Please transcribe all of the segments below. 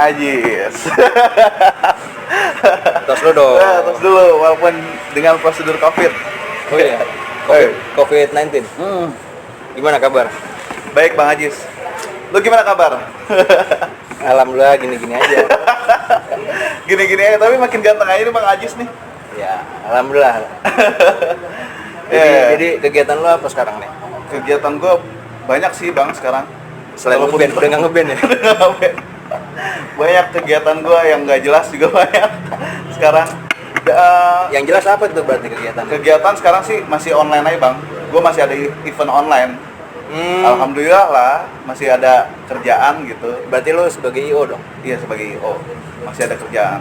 Ajis. Tos lu dong. Tos dulu, walaupun dengan prosedur COVID. Oh iya. COVID-19. Gimana kabar? Baik Bang Ajis. Lu gimana kabar? Alhamdulillah gini-gini aja. Gini-gini aja, tapi makin ganteng aja nih Bang Ajis nih. Ya, alhamdulillah. Jadi kegiatan lu apa sekarang nih? Kegiatan gua banyak sih Bang sekarang. Selain ngeband, udah nggak ngeband ya? Banyak kegiatan gua yang nggak jelas juga banyak sekarang. Yang jelas apa itu berarti kegiatan? Kegiatan sekarang sih masih online aja Bang. Gua masih ada event online. Alhamdulillah lah, masih ada kerjaan gitu. Berarti lo sebagai IO dong? Iya, sebagai IO masih ada kerjaan.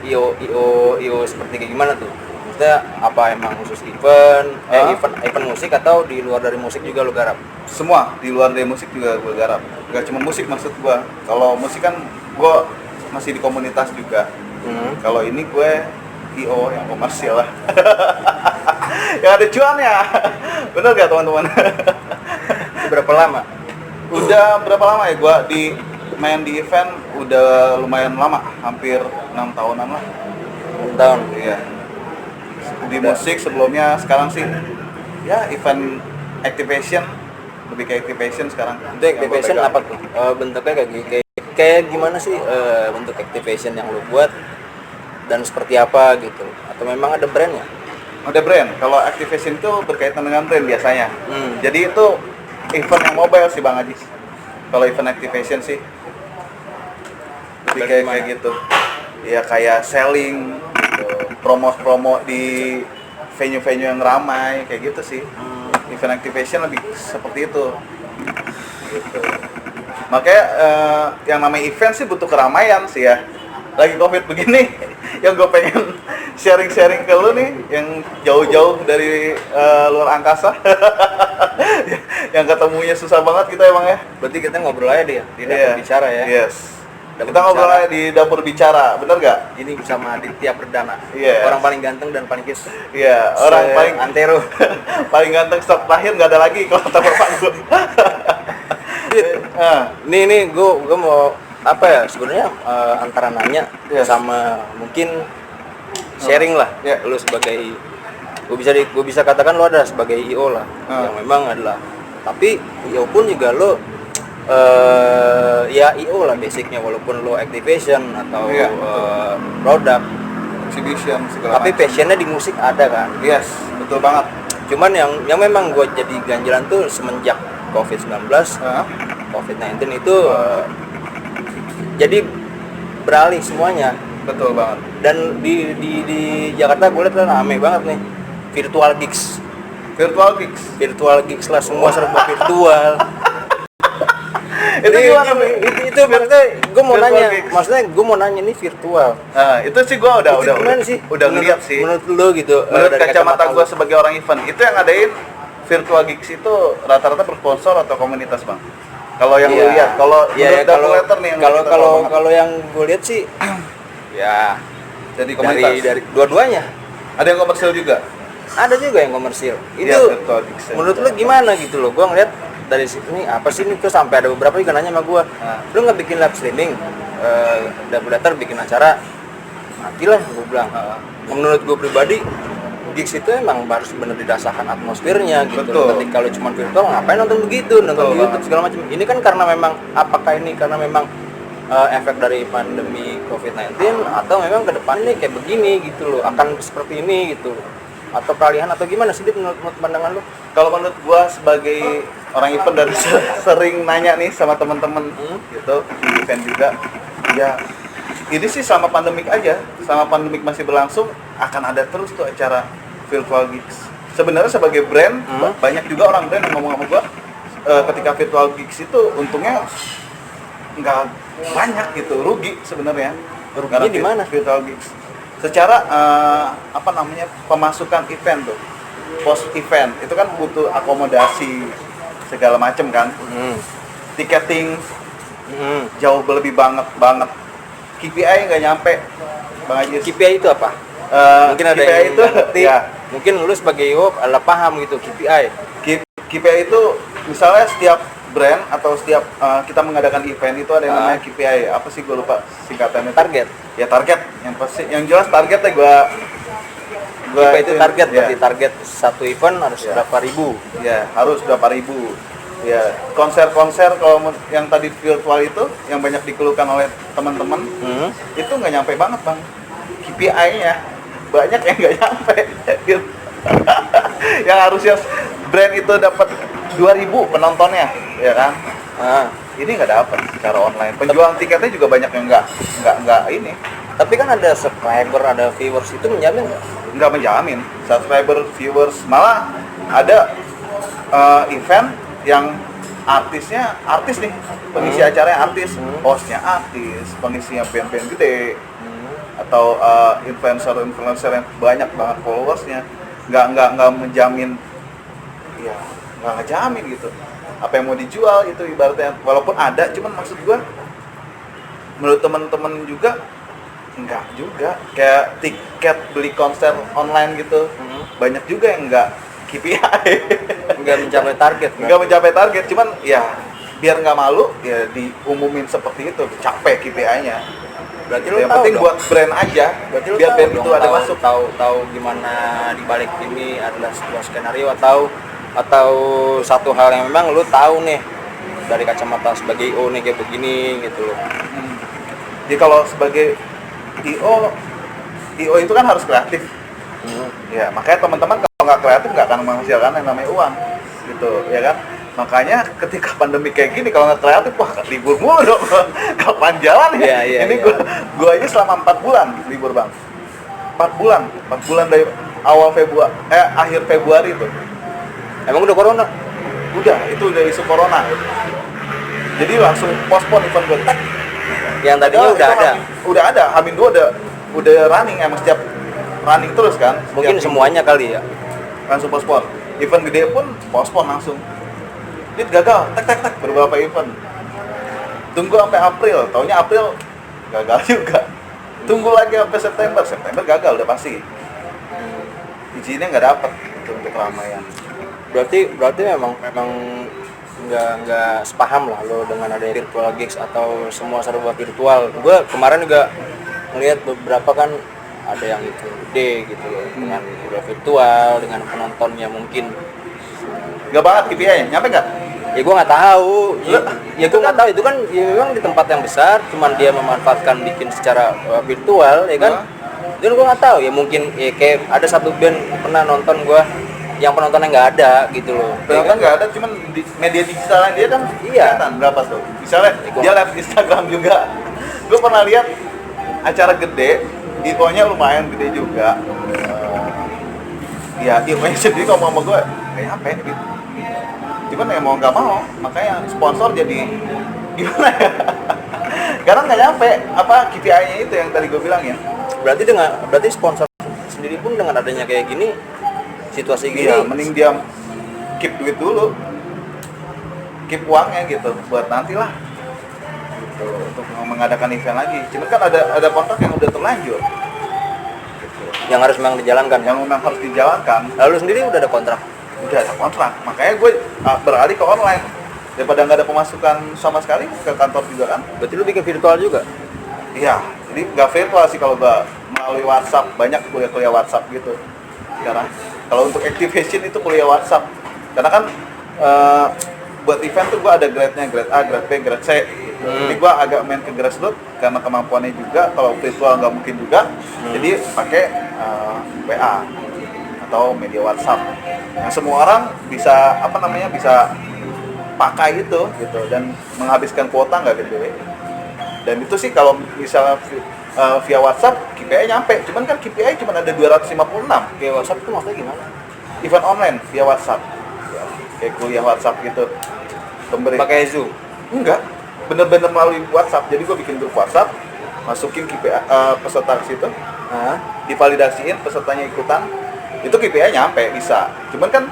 IO seperti kayak gimana tuh? Maksudnya apa emang khusus event musik atau di luar dari musik juga lo garap? Semua di luar dari musik juga gue garap. Gak cuma musik maksud gue. Kalau musik kan gue masih di komunitas juga. Kalau ini gue IO yang komersil lah. Yang ada cuannya. Bener gak teman-teman? Berapa lama? Udah berapa lama ya gue main di event? Udah lumayan lama, hampir 6 tahunan lah. 6 tahun? Iya. Di musik sebelumnya, sekarang sih ya event activation, lebih ke activation sekarang. Itu activation apa tuh? Bentuknya kayak gimana sih bentuk activation yang lo buat dan seperti apa gitu? Atau memang ada brandnya? Ada brand. Kalau activation itu berkaitan dengan brand biasanya. Jadi itu event yang mobile sih Bang Ajis. Kalau event activation sih lebih kayak gitu. Ya kayak selling, gitu. Promo di venue-venue yang ramai kayak gitu sih. Event activation lebih seperti itu. Gitu. Makanya yang namanya event sih butuh keramaian sih ya. Lagi COVID begini, yang gue pengen sharing-sharing ke lu nih, yang jauh-jauh dari luar angkasa, yang ketemunya susah banget kita emang ya. Berarti kita ngobrol aja deh di dapur bicara ya. Yes. Kita ngobrol aja di dapur bicara, bener gak? Ini bersama Aditya Perdana, orang paling ganteng dan paling kis. Iya, orang paling antero, paling ganteng stok terakhir nggak ada lagi kalau kata bapak gue. Nih gue mau apa ya sebenarnya antara nanya sama mungkin sharing lah. Lu sebagai gue bisa katakan lu ada sebagai IO lah yang memang adalah, tapi IO pun juga lu ya IO lah basicnya, walaupun lo activation atau produk exhibition segala tapi passionnya di musik ada kan. Yes, betul banget. Cuman yang memang gue jadi ganjalan tuh semenjak COVID-19 COVID-19 itu jadi beralih semuanya. Betul banget. Dan di Jakarta gue lihat rame banget nih virtual gigs lah, semua serba virtual. Itu gimana? Itu maksudnya gue mau nanya nih virtual. Itu sih gue udah ngeliat sih. Menurut lo gitu. Menurut kacamata gue sebagai orang event, itu yang ngadain virtual gigs itu rata-rata bersponsor atau komunitas Bang. Kalau yang lu lihat, kalau yang gue lihat sih ya jadi komunitas dari dua-duanya. Ada yang komersil juga? Ada juga yang komersil. Itu menurut lu gimana gitu loh? Gue ngeliat dari sini apa sih ini, terus sampai ada beberapa juga nanya sama gue, lu nggak bikin live streaming, daftar bikin acara, matilah gue bilang. Menurut gue pribadi, gigs itu emang harus benar dirasakan atmosfernya gitu. Ketika lu cuma virtual ngapain nonton begitu, nonton di YouTube segala macam. Ini kan karena memang karena memang efek dari pandemi COVID-19 atau memang kedepannya kayak begini gitu loh, akan seperti ini gitu loh, atau peralihan atau gimana sih menurut pandangan lu? Kalau menurut gua sebagai orang event dari sering nanya nih sama teman-teman gitu di event juga, ya ini sih sama pandemik aja, sama pandemik masih berlangsung akan ada terus tuh acara virtual gigs. Sebenarnya sebagai brand banyak juga orang brand yang ngomong sama gua ketika virtual gigs itu untungnya nggak banyak gitu, rugi sebenarnya. Ruginya di mana? Virtual gigs secara pemasukan event tuh, post event itu kan butuh akomodasi segala macem kan, tiketing jauh lebih banget KPI nggak nyampe Bang Ajis. KPI itu apa? Mungkin ada KPI yang itu ngerti. Ya. Mungkin lu sebagai IO adalah paham gitu KPI. KPI itu misalnya setiap brand atau setiap kita mengadakan event itu ada yang namanya KPI. Apa sih, gue lupa singkatannya. Target. Ya target. Yang jelas targetnya gue itu target ya. Berarti target satu event harus berapa ribu? Ya, harus berapa ribu. Ya, konser-konser kalau yang tadi virtual itu yang banyak dikeluhkan oleh teman-teman, itu nggak nyampe banget bang. KPI-nya banyak yang nggak nyampe. Yang harusnya brand itu dapat 2.000 penontonnya, ya kan? Ini nggak dapat secara online. Penjualan tiketnya juga banyak yang nggak ini. Tapi kan ada subscriber, ada viewers, itu menjamin nggak? Nggak menjamin. Subscriber, viewers, malah ada event yang artisnya artis nih, pengisi acaranya artis, hostnya artis, pengisinya band-band gede, atau influencer yang banyak banget followersnya, nggak menjamin, ya nggak ngejamin gitu. Apa yang mau dijual itu ibaratnya, walaupun ada, cuman maksud gua, menurut teman-teman juga enggak juga, kayak tiket beli konser online gitu, banyak juga yang enggak KPI, nggak mencapai target. Nggak mencapai target, cuman ya biar nggak malu ya diumumin seperti itu, capek KPI-nya. Berarti yang penting dong, buat brand aja, berarti biar brand itu ada masuk. Tahu gimana dibalik ini adalah sebuah skenario atau satu hal yang memang lu tahu nih dari kacamata sebagai IO nih kayak begini gitu loh. Jadi kalau sebagai IO itu kan harus kreatif. Ya makanya teman-teman kalau nggak kreatif nggak akan menghasilkan yang namanya uang gitu, ya kan? Makanya ketika pandemi kayak gini kalau nggak kreatif, wah libur mulu dong. Kapan jalan ya? Ini gua aja selama 4 bulan libur bang. 4 bulan dari awal akhir Februari itu. Emang udah corona? Udah, itu udah isu corona. Jadi langsung postpone event gue. Yang tadinya udah ada. Hamin 2 udah running, emang setiap running terus kan. Mungkin semuanya kali ya. Langsung postpone. Event gede pun postpone langsung. Dit gagal, tek beberapa event. Tunggu sampai April, taunya April gagal juga. Tunggu lagi sampai September gagal udah pasti. Izinnya nggak dapat untuk keramaian. Berarti memang nggak sepaham lah lo dengan adanya virtual gigs atau semua serba virtual. Gue kemarin juga ngelihat beberapa kan ada yang itu gede gitu loh, dengan udah virtual, dengan penontonnya mungkin nggak banget KPI-nya, nyampe nggak? Ya gue nggak tahu. Ya gue nggak tahu, itu kan ya memang di tempat yang besar, cuman dia memanfaatkan bikin secara virtual, ya kan? Dan gue nggak tahu ya, mungkin ya kayak ada satu band pernah nonton gue yang penontonnya nggak ada gitu loh. Penonton nggak ada, cuman di media digitalnya dia kan kelihatan berapa tuh. Misalnya dia live Instagram juga. Gue pernah lihat acara gede, IO-nya lumayan gede juga. Ya IO-nya sendiri ngomong sama gue, kayak apa gitu. Cuman ya mau nggak mau, makanya sponsor jadi gimana ya? Karena nggak nyampe apa KPI-nya itu yang tadi gue bilang ya. Berarti sponsor sendiri pun dengan adanya kayak gini, situasi gini, mending dia keep duit dulu, keep uangnya gitu buat nanti lah gitu, untuk mengadakan event lagi. Cuman kan ada kontrak yang udah terlanjur gitu, yang harus memang dijalankan. Lalu sendiri udah ada kontrak? Udah ada kontrak, makanya gue beralih ke online daripada nggak ada pemasukan sama sekali ke kantor juga kan. Berarti lu bikin virtual juga? Iya, jadi nggak virtual sih kalau gue melalui WhatsApp, banyak kuliah WhatsApp gitu sekarang. Kalau untuk activation itu kuliah WhatsApp, karena kan buat event tuh gue ada grade-nya, grade A, grade B, grade C. Jadi gue agak main ke grassroots karena kemampuannya juga. Kalau virtual nggak mungkin juga, jadi pakai WA atau media WhatsApp. Nah, semua orang bisa bisa pakai itu gitu dan menghabiskan kuota nggak gede. Dan itu sih kalau misalnya via WhatsApp KPI nyampe, cuman kan KPI cuma ada 256. Via WhatsApp itu maksudnya gimana? Event online via WhatsApp, ya, kayak kuliah WhatsApp gitu. Pakai Zoom? Enggak, bener-bener melalui WhatsApp. Jadi gue bikin grup WhatsApp, masukin KPI peserta ke situ, divalidasiin pesertanya ikutan, itu KPI nyampe bisa. Cuman kan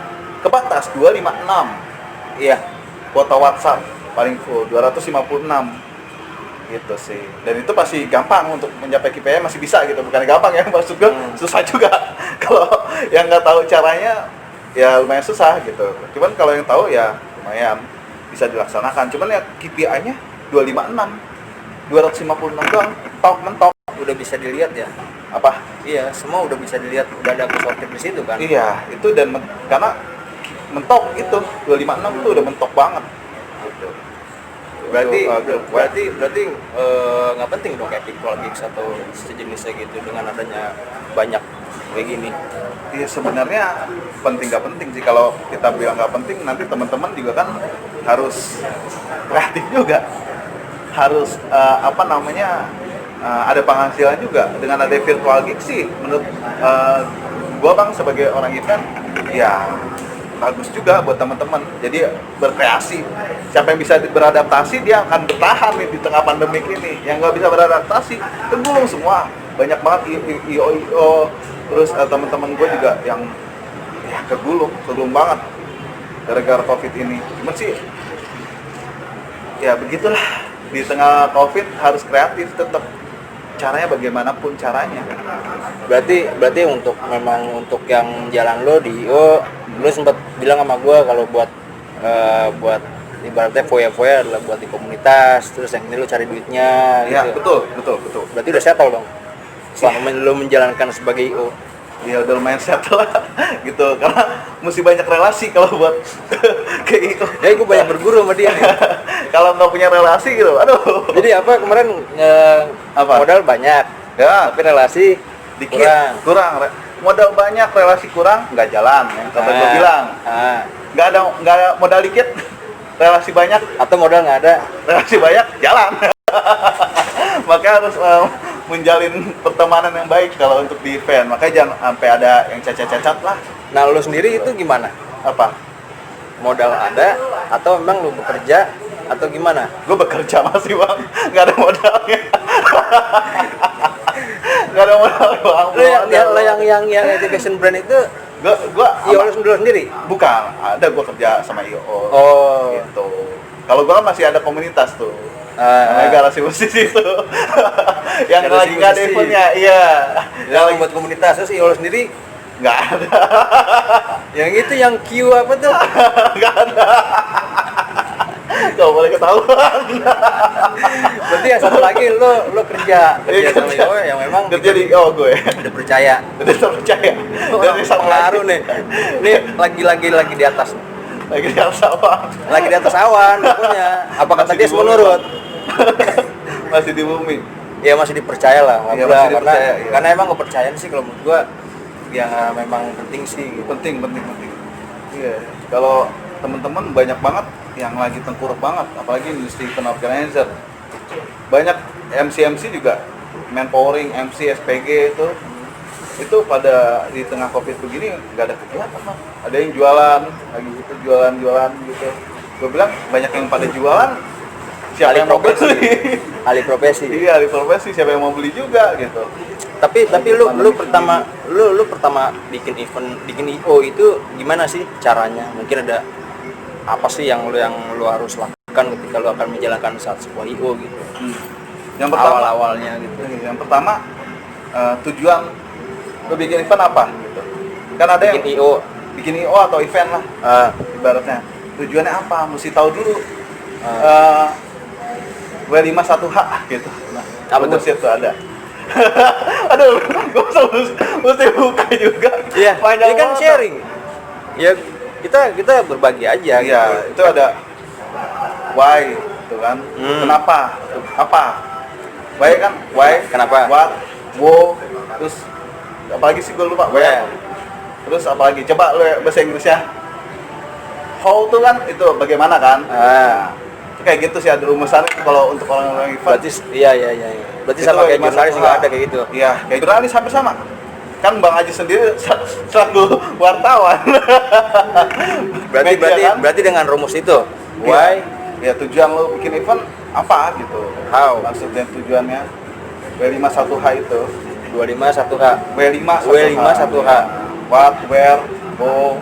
kebatas 256. Iya, kuota WhatsApp paling full 256. Gitu sih. Dan itu pasti gampang untuk mencapai KPI, masih bisa gitu. Bukan gampang ya, maksud gue susah juga. Kalau yang nggak tahu caranya ya lumayan susah gitu. Cuman kalau yang tahu ya lumayan. bisa dilaksanakan. Cuman ya KPI-nya 256 doang, mentok. Udah bisa dilihat ya. Apa? Iya, semua udah bisa dilihat, udah ada sortir di situ kan. Iya, itu dan karena mentok itu 256 itu udah mentok banget. Gitu. Berarti nggak penting dong kayak virtual gigs atau sejenisnya gitu dengan adanya banyak kayak gini. Iya sebenarnya penting nggak penting sih. Kalau kita bilang nggak penting, nanti teman-teman juga kan harus kreatif juga, harus ada penghasilan juga dengan ada virtual gig sih. Menurut gua bang sebagai orang event, ya bagus juga buat teman-teman. Jadi berkreasi. Siapa yang bisa beradaptasi dia akan bertahan nih di tengah pandemik ini. Yang nggak bisa beradaptasi tergulung semua. Banyak banget IO, terus teman-teman gue juga yang ya kegulung banget gara-gara COVID ini. Cuman sih ya begitulah, di tengah COVID harus kreatif tetap. Caranya bagaimanapun caranya. Berarti untuk yang jalan lo di IO, lo sempat bilang sama gue kalau buat ibaratnya foya-foya adalah buat di komunitas, terus yang ini lo cari duitnya gitu. Ya betul. Berarti udah settle dong selama lo menjalankan sebagai IO. Ya udah lumayan settle lah gitu, karena mesti banyak relasi kalau buat ke IO. Ya gue banyak berguru sama dia nih. Kalau nggak punya relasi gitu, aduh. Jadi apa kemarin modal banyak, ya tapi relasi dikit, kurang. Modal banyak, relasi kurang, nggak jalan. Yang kata gue bilang, nggak ada modal dikit, relasi banyak, atau modal nggak ada, relasi banyak, jalan. Makanya harus menjalin pertemanan yang baik kalau untuk di event. Makanya jangan sampai ada yang cacat-cacat lah. Nah, lu sendiri itu gimana? Apa? Modal ada atau memang lu bekerja atau gimana? Gue bekerja masih bang, nggak ada modalnya. Nggak ada modal bang. Lo yang education brand itu gue IO lu sendiri? Bukan, ada gue kerja sama IO. Oh. Gitu. Kalau gue masih ada komunitas tuh. Garasi musisi itu. Yang lagi nggak ada eventnya, iya. Yang lagi buat komunitas, terus IO lu sendiri? Nggak ada. Yang itu yang Q apa tuh? Nggak ada. Gak boleh ketahuan. Berarti yang satu lagi lo kerja sama IO yang memang kerja di IO gue. Udah percaya. Dari pengaruh nih. Ini lagi di atas. Lagi di atas apa? Lagi di atas awan pokoknya. Apa kata dia menurut? Masih di bumi. Ya masih dipercaya lah. Ya, masih dipercaya, karena emang kepercayaan sih kalau menurut gua yang memang penting sih. Gitu. Penting. Iya. Kalau teman-teman banyak banget yang lagi tengkurap banget, apalagi industri event organizer. Banyak MC juga, manpowering, MC, SPG itu pada di tengah COVID begini nggak ada kegiatan bang. Ada yang jualan lagi gitu, jualan gitu. Gue bilang banyak yang pada jualan, siapa yang mau beli? Alih profesi. Iya, alih profesi, siapa yang mau beli juga gitu. Tapi lu pertama bikin event, bikin IO itu gimana sih caranya? Mungkin ada apa sih yang lu harus lakukan ketika lu akan menjalankan sebuah IO gitu? Yang pertama awalnya gitu. Yang pertama tujuan lu bikin event apa gitu. Kan ada bikin IO atau event lah. Ibaratnya tujuannya apa? Mesti tahu dulu. W51H gitu. Nah, apa tuh ada. Aduh, gue mesti buka juga. Iya, ini kan sharing. Ya kita berbagi aja. Iya, gitu. itu ada why, gitu kan. Kenapa? Apa? Why kan? Why? Kenapa? What? Wo? Terus apalagi sih gue lupa. Where? Terus apalagi? Coba lu bahasa Inggrisnya. How tuh kan itu bagaimana kan? Kayak gitu sih ada rumusannya kalau untuk orang-orang event. Berarti iya. Berarti sama kayak jurnalis juga ada kayak gitu. Iya, kayak jurnalis hampir sama. Kan Bang Haji sendiri selaku wartawan. Berarti dengan rumus itu. Why? Ya tujuan lo bikin event apa gitu. How? Maksudnya tujuannya W51H itu. 251H. W51H. What, where, go.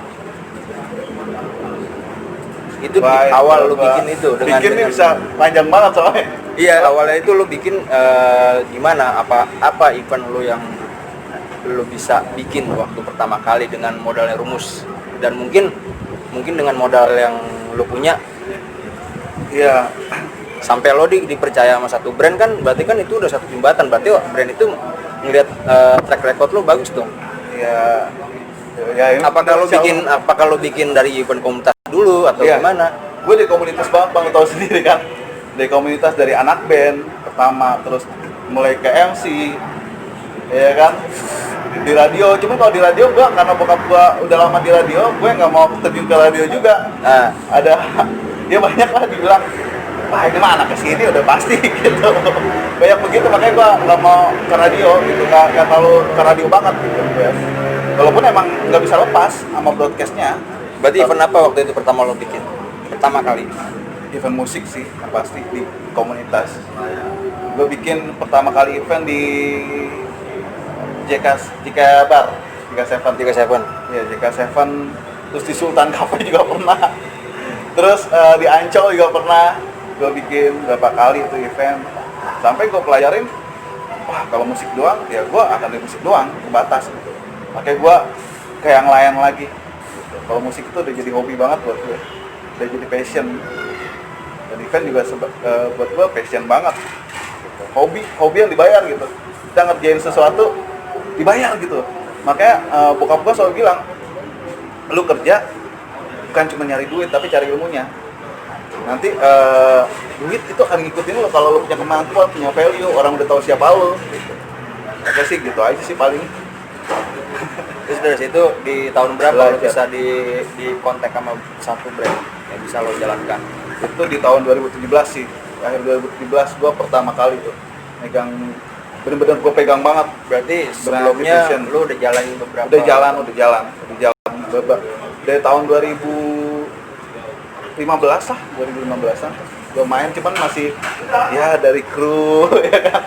Itu awal lu bikin itu dengan bikin ini bisa panjang banget soalnya. Iya, awalnya itu lu bikin gimana? Apa event lu yang lu bisa bikin waktu pertama kali dengan modalnya rumus, dan mungkin dengan modal yang lu punya Iya. Sampai lo dipercaya sama satu brand kan berarti kan itu udah satu jembatan, berarti brand itu ngeliat track record lo bagus dong. Iya. Ya, ini apakah lo bikin dari event komunitas dulu atau gimana? Gue di komunitas banget, Bang, tau sendiri kan. Dari komunitas, dari anak band pertama, terus mulai ke MC, ya kan, di radio. Cuma kalau di radio gue, karena bokap gue udah lama di radio, gue nggak mau terjun ke radio juga. Ada dia banyak lah dibilang, wah ini mah anak kesini udah pasti gitu. Banyak begitu, makanya gue nggak mau ke radio gitu, nggak terlalu ke radio banget gitu ya. Walaupun emang nggak bisa lepas sama broadcastnya. Berarti event apa waktu itu pertama lo bikin? Pertama kali? Event musik sih, yang pasti di komunitas. Gue bikin pertama kali event di JK Bar, JK7. Ya, JK7. Terus di Sultan Cafe juga pernah. Terus di Ancol juga pernah. Gue bikin berapa kali itu event. Sampai gue pelajarin, wah kalau musik doang, ya gue akan di musik doang, kebatas gitu. Makanya gue kayak yang lain lagi. Gitu. Kalau musik itu udah jadi hobi banget buat gue, udah jadi passion. Dan event juga buat gue passion banget. Gitu. Hobi yang dibayar gitu. Kita ngerjain sesuatu dibayar gitu. Makanya bokap gue selalu bilang, lu kerja bukan cuma nyari duit tapi cari ilmunya. Nanti duit itu akan ngikutin lo kalau lo punya kemampuan, punya value, orang udah tahu siapa lo. Gitu. Oke sih gitu aja sih paling. Terus dari situ di tahun berapa lo bisa di kontak sama satu brand yang bisa lo jalankan? Itu di tahun 2017 sih. Akhir 2017 gue pertama kali tuh megang, bener-bener gue pegang banget. Berarti sebelumnya lo udah jalanin beberapa? Udah jalan. Dari tahun 2015 lah, 2015an gue main, cuman masih ya dari kru ya kan.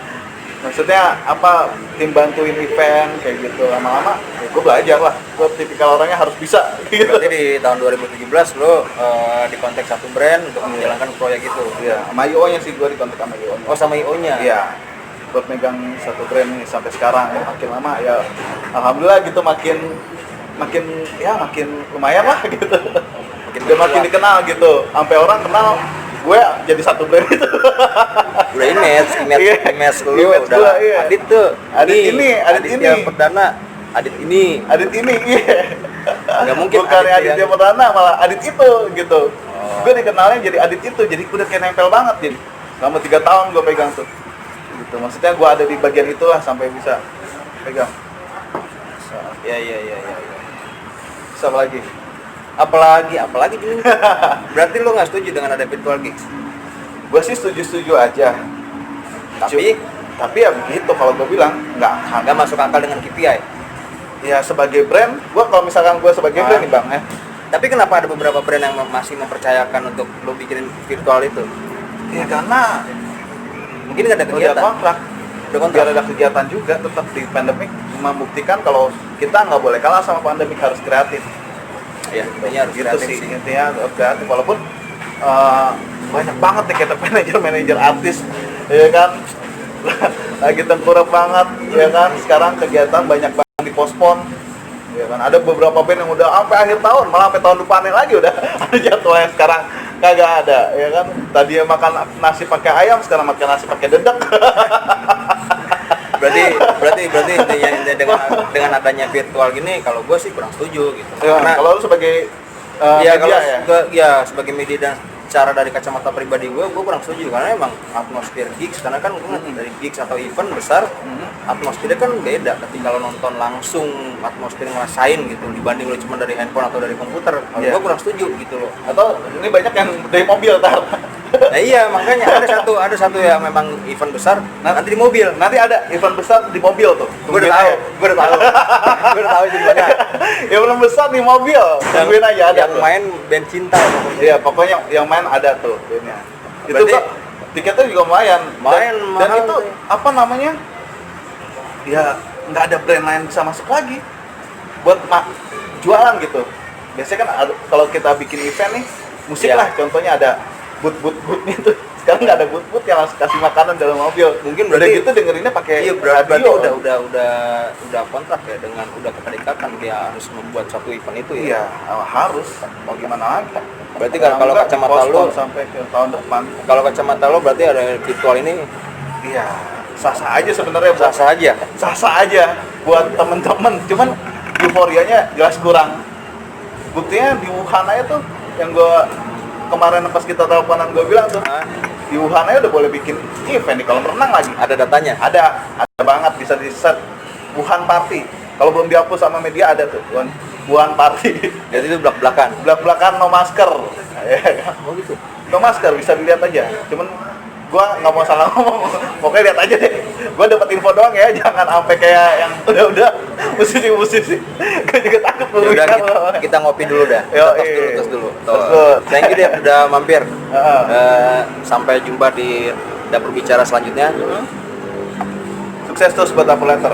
Maksudnya apa, tim bantuin event kayak gitu. Lama-lama ya gue belajar lah, gue tipikal orangnya harus bisa gitu. Berarti di tahun 2017 lo dikontak satu brand untuk menjalankan proyek itu? Iya, sama IO nya sih, gue dikontak sama IO nya. Oh sama IO nya? Iya, buat megang satu brand nih sampai sekarang ya. Makin lama ya alhamdulillah gitu, makin lumayan lah gitu. Makin dikenal gitu, sampai orang kenal gue jadi satu brand itu. Udah image lu udah gua, iya. Adit tuh, Adit ini yang Perdana, Adit ini, iya. Nggak mungkin bukan Adit yang Perdana, malah Adit itu gitu. Gue dikenalnya jadi Adit itu, jadi udah kayak nempel banget. Jadi selama 3 tahun gue pegang tuh gitu. Maksudnya gue ada di bagian itulah sampai bisa pegang. Ya. Bisa lagi. Apalagi dulu. Berarti lo nggak setuju dengan ada virtual gigs? Gue sih setuju aja. Tapi ya begitu, kalau gue bilang nggak masuk akal dengan KPI. Ya sebagai brand, gue kalau misalkan gue sebagai brand nih bang ya. Tapi kenapa ada beberapa brand yang masih mempercayakan untuk lo bikinin virtual itu? Ya karena mungkin nggak ada kegiatan. Udah kontrak. Biar ada kegiatan juga, tetap di pandemik membuktikan kalau kita nggak boleh kalah sama pandemik, harus kreatif. Iya, intinya harus gitu kreatif sih. sih. Intinya harus kreatif, walaupun banyak banget ya kita manajer artis, ya kan, lagi tengkurap banget, ya kan. Sekarang kegiatan banyak banget dipospon, ya kan. Ada beberapa band yang udah sampai akhir tahun, malah sampai tahun depannya lagi udah ada jadwalnya, sekarang kagak ada, ya kan. Tadi makan nasi pakai ayam, sekarang makan nasi pakai dedek. berarti intinya dengan adanya virtual gini, kalau gue sih kurang setuju gitu. Ya, karena kalau lu sebagai media sebagai media dan cara dari kacamata pribadi gue kurang setuju, karena emang atmosfer gigs, karena kan gue dari gigs atau event besar, atmosfernya kan beda ketika lo nonton langsung, atmosfer ngerasain gitu dibanding lo cuma dari handphone atau dari komputer. Kalau gue kurang setuju gitu loh. Atau ini banyak yang dari mobil tar. Nah iya, makanya ada satu ya memang event besar nanti di mobil. Nanti ada event besar di mobil tuh. Gue udah tahu gimana. Event besar di mobil. Tungguin aja ada. Yang main band cinta. Iya, pokoknya yang main ada tuh bandnya. Itu berarti, tiketnya juga lumayan. Dan mahal itu tuh. apa namanya? Ya nggak ada brand lain bisa masuk lagi buat jualan gitu. Biasanya kan kalau kita bikin event nih, musik lah contohnya, ada boot-bootnya tuh Sekarang nggak ada booth yang langsung kasih makanan dalam mobil. Mungkin udah berarti gitu dengerinnya pakai iya, berarti radio. udah kontrak ya dengan udah keterikatan dia harus membuat suatu event itu ya. Iya, harus. Mau gimana lagi? Berarti kalau Enggak, kacamata postpone lu sampai ke tahun depan. kalau kacamata lo berarti ada virtual ini Iya, sah-sah aja sebenarnya, Bro. sah aja. Sah-sah aja buat temen-temen, cuman euforianya jelas kurang. Buktinya di Wuhan aja tuh yang gua kemarin pas kita teleponan gua bilang tuh, di Wuhan aja udah boleh bikin event di kolam renang lagi. Ada datanya. Ada banget, bisa di set Wuhan Party. Kalau belum dihapus sama media ada tuh Wuhan Party. Jadi itu belak-belakan. Belak-belakan no masker. Oh gitu. No masker bisa dilihat aja. Cuman gua nggak mau salah ngomong. Pokoknya lihat aja deh. Gua dapat info doang ya, jangan sampai kayak yang udah musisi. Gua juga takut Ya udah kita ngopi dulu dah. Yo, Tos dulu. Tos. Thank you deh udah mampir. Sampai jumpa di dapur bicara selanjutnya. Sukses terus buat Apple Letter.